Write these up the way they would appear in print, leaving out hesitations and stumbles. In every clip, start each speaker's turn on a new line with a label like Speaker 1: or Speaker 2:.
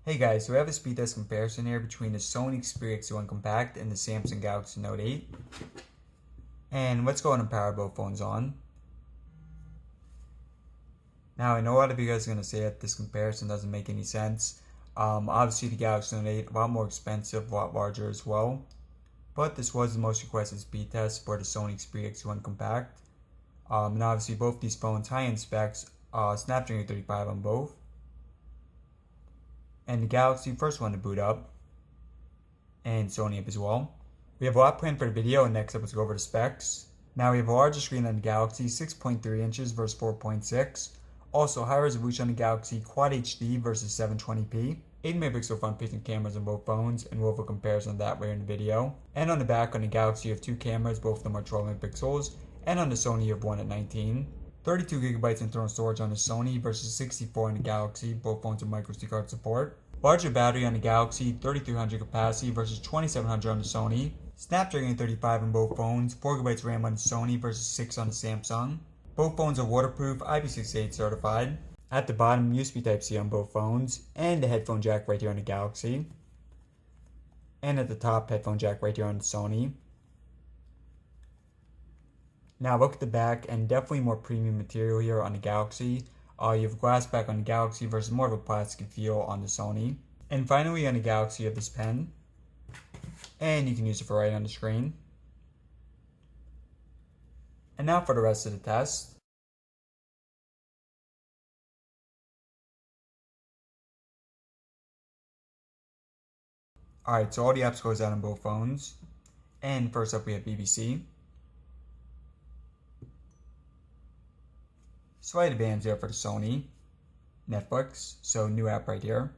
Speaker 1: Hey guys, so we have a speed test comparison here between the Sony Xperia XZ1 Compact and the Samsung Galaxy Note 8. And let's go ahead and power both phones on. Now I know a lot of you guys are going to say that this comparison doesn't make any sense. Obviously the Galaxy Note 8, a lot more expensive, a lot larger as well. But this was the most requested speed test for the Sony Xperia XZ1 Compact. And obviously both these phones, high-end specs, Snapdragon 35 on both. And the Galaxy, first one to boot up, and Sony up as well. We have a lot planned for the video, and next up let's go over the specs. Now we have a larger screen on the Galaxy, 6.3 inches versus 4.6. Also high resolution on the Galaxy, Quad HD versus 720p. 8 megapixel front-facing cameras on both phones, and we'll have a comparison of that later in the video. And on the back on the Galaxy you have 2 cameras, both of them are 12 megapixels, and on the Sony you have one at 19. 32 gigabytes internal storage on the Sony versus 64 on the Galaxy. Both phones have microSD card support. Larger battery on the Galaxy, 3300 capacity versus 2700 on the Sony. Snapdragon 35 on both phones, 4 gigabytes RAM on the Sony versus 6 on the Samsung. Both phones are waterproof, IP68 certified. At the bottom, USB Type-C on both phones, and the headphone jack right here on the Galaxy. And at the top, headphone jack right here on the Sony. Now look at the back, and definitely more premium material here on the Galaxy. You have glass back on the Galaxy versus more of a plastic feel on the Sony. And finally on the Galaxy you have this pen. And you can use it for writing on the screen. And now for the rest of the test. Alright, so all the apps close out on both phones. And first up we have BBC. Slight advantage there for the Sony. Netflix, so new app right here.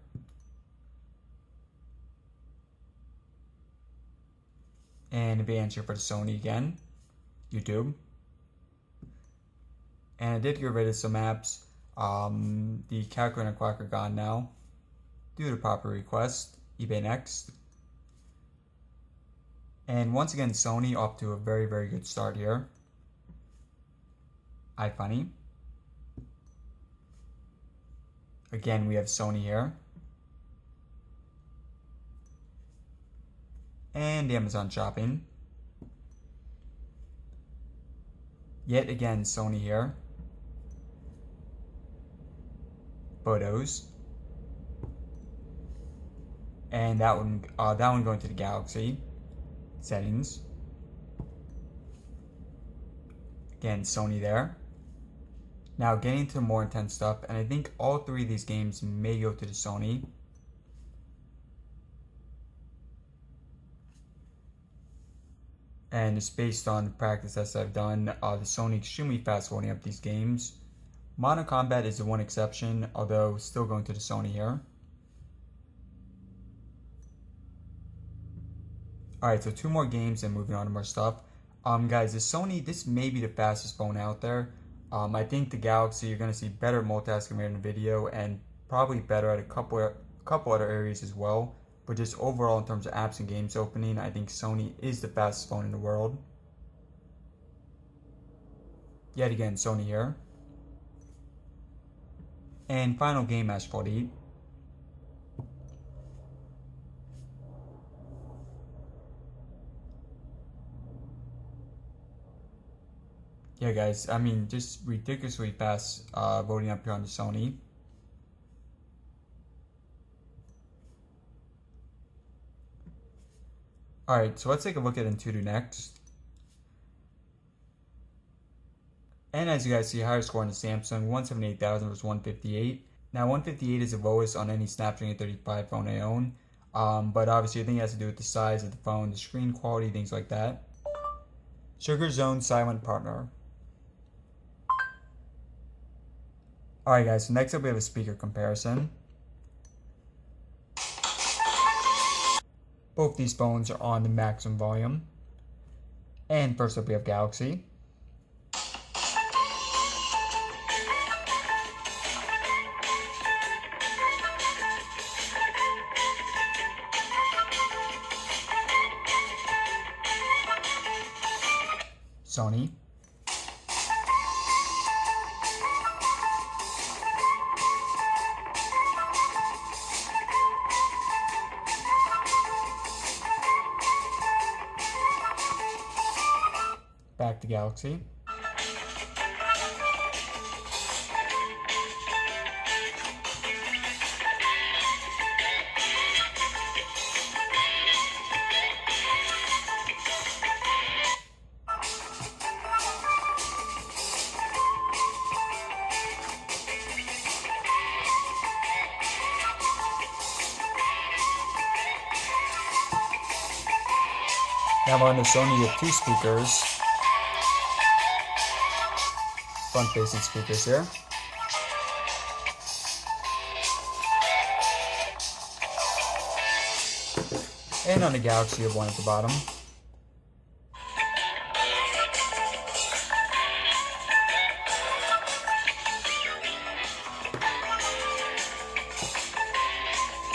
Speaker 1: And advantage here for the Sony again. YouTube. And I did get rid of some apps. The calculator and clock are gone now, due to proper request. eBay Next. And once again Sony off to a very good start here. iFunny. Again, we have Sony here. And Amazon Shopping. Yet again, Sony here. Photos. And that one going to the Galaxy. Settings. Again, Sony there. Now getting into more intense stuff, and I think all 3 of these games may go to the Sony. And it's based on the practice tests I've done. The Sony extremely fast loading up these games. Modern Combat is the one exception, although still going to the Sony here. Alright, so 2 more games and moving on to more stuff. Guys, the Sony, this may be the fastest phone out there. I think the Galaxy, you're going to see better multitasking rate in the video and probably better at a couple other areas as well. But just overall in terms of apps and games opening, I think Sony is the fastest phone in the world. Yet again, Sony here. And final game, Asphalt 8. Yeah guys, I mean, just ridiculously fast voting up here on the Sony. Alright, so let's take a look at AnTuTu next. And as you guys see, higher score on the Samsung, 178,000 versus 158. Now 158 is the lowest on any Snapdragon 35 phone I own. But obviously I think it has to do with the size of the phone, the screen quality, things like that. Sugar Zone Silent Partner. Alright guys, so next up we have a speaker comparison. Both these phones are on the maximum volume. And first up we have Galaxy. Sony. to Galaxy. Now on the Sony, you have two speakers, front-facing speakers here. And on the Galaxy, you have one at the bottom.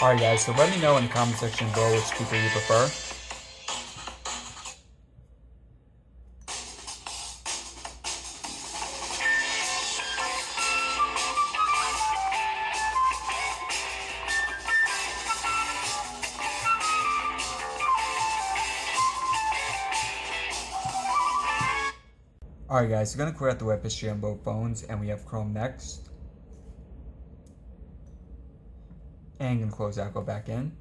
Speaker 1: Alright guys, so let me know in the comment section below which speaker you prefer. Alright guys, so we're going to clear out the web history on both phones, and we have Chrome next. And going to close out, go back in.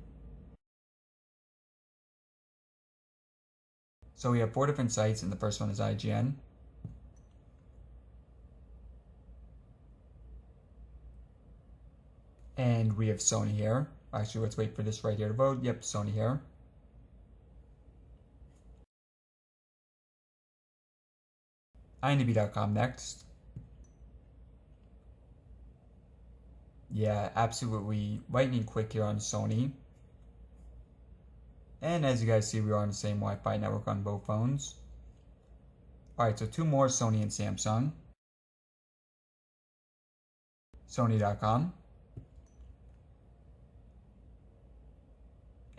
Speaker 1: So we have 4 different sites, and the first one is IGN. And we have Sony here. Actually, let's wait for this right here to vote. Yep, Sony here. IMDb.com next. Yeah, absolutely lightning quick here on Sony. And as you guys see, we are on the same Wi-Fi network on both phones. Alright, so 2 more, Sony and Samsung. Sony.com.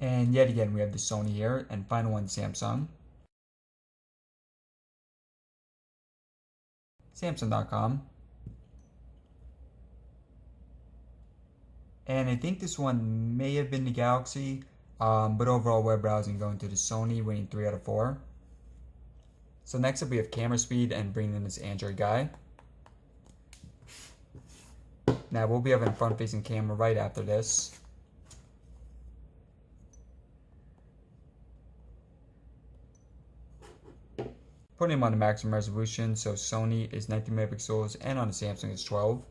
Speaker 1: And yet again, we have the Sony here, and final one, Samsung. Samsung.com. And I think this one may have been the Galaxy, but overall web browsing going to the Sony, winning 3 out of 4. So next up we have camera speed, and bringing in this Android guy. Now we'll be having a front-facing camera right after this. Putting him on the maximum resolution, so Sony is 19 megapixels and on the Samsung is 12.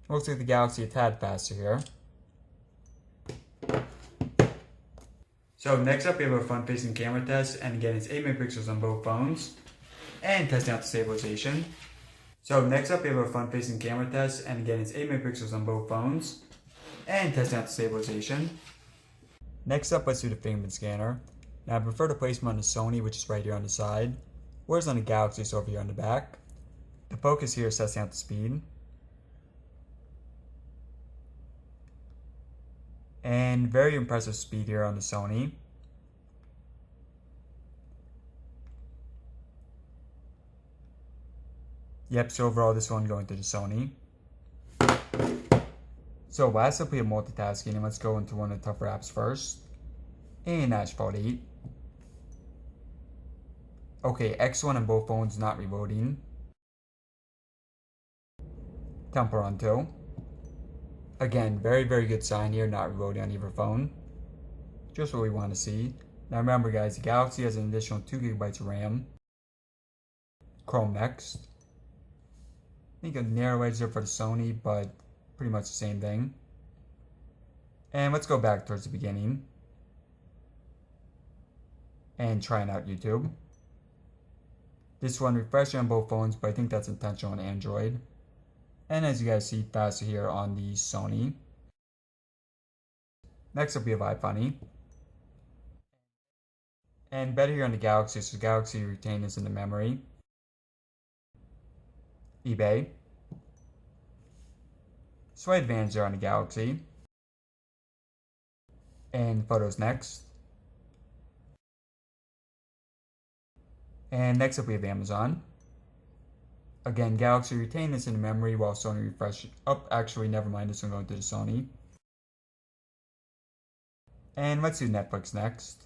Speaker 1: Looks like the Galaxy a tad faster here. So next up we have a front-facing camera test, and again it's 8 megapixels on both phones, and testing out the stabilization. So next up we have a front-facing camera test, and again it's 8 megapixels on both phones, and testing out the stabilization. Next up, let's do the fingerprint scanner. Now I prefer to place them on the Sony, which is right here on the side, whereas on the Galaxy it's over here on the back. The focus here is testing out the speed. And very impressive speed here on the Sony. Yep, so overall this one going to the Sony. So last up we have multitasking, and let's go into one of the tougher apps first. And Asphalt 8. Okay, X1 on both phones not reloading. Temple Run 2. Again, very good sign here, not reloading on either phone. Just what we want to see. Now remember guys, the Galaxy has an additional 2 GB of RAM. Chrome next. I think a narrow edge there for the Sony, but pretty much the same thing. And let's go back towards the beginning and trying out YouTube. This one refreshing on both phones, but I think that's intentional on Android. And as you guys see, faster here on the Sony. Next up we have iFunny. And better here on the Galaxy, so Galaxy retain this in the memory. eBay. Slight advantage there on the Galaxy. And Photos next. And next up we have Amazon. Again, Galaxy retain this in the memory while Sony refresh. Oh, actually, never mind, this one going to the Sony. And let's do Netflix next.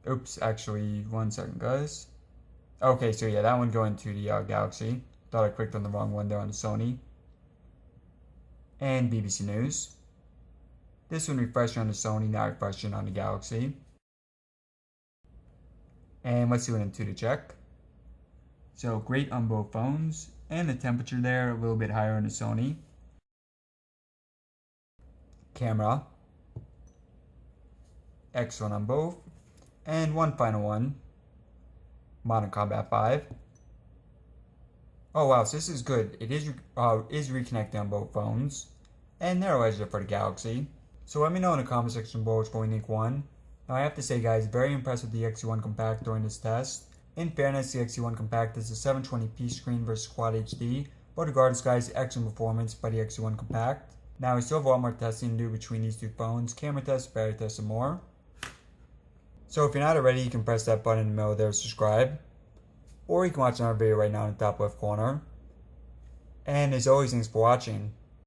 Speaker 1: Oops, actually, 1 second, guys. Okay, so yeah, that one going to the Galaxy. Thought I clicked on the wrong one there on the Sony. And BBC News. This one refreshing on the Sony, now refreshing on the Galaxy. And let's do an AnTuTu check. So great on both phones. And the temperature there a little bit higher on the Sony. Camera. Excellent on both. And one final one. Modern Combat 5. Oh wow, so this is good. It is reconnecting on both phones. And narrow edge for the Galaxy. So let me know in the comment section below which phone you think won. Now I have to say guys, very impressed with the XZ1 Compact during this test. In fairness, the XZ1 Compact is a 720p screen versus Quad HD, but regardless guys, excellent performance by the XZ1 Compact. Now we still have a lot more testing to do between these two phones, camera tests, battery tests, and more. So if you're not already, you can press that button in the middle there to subscribe. Or you can watch another video right now in the top left corner. And as always, thanks for watching.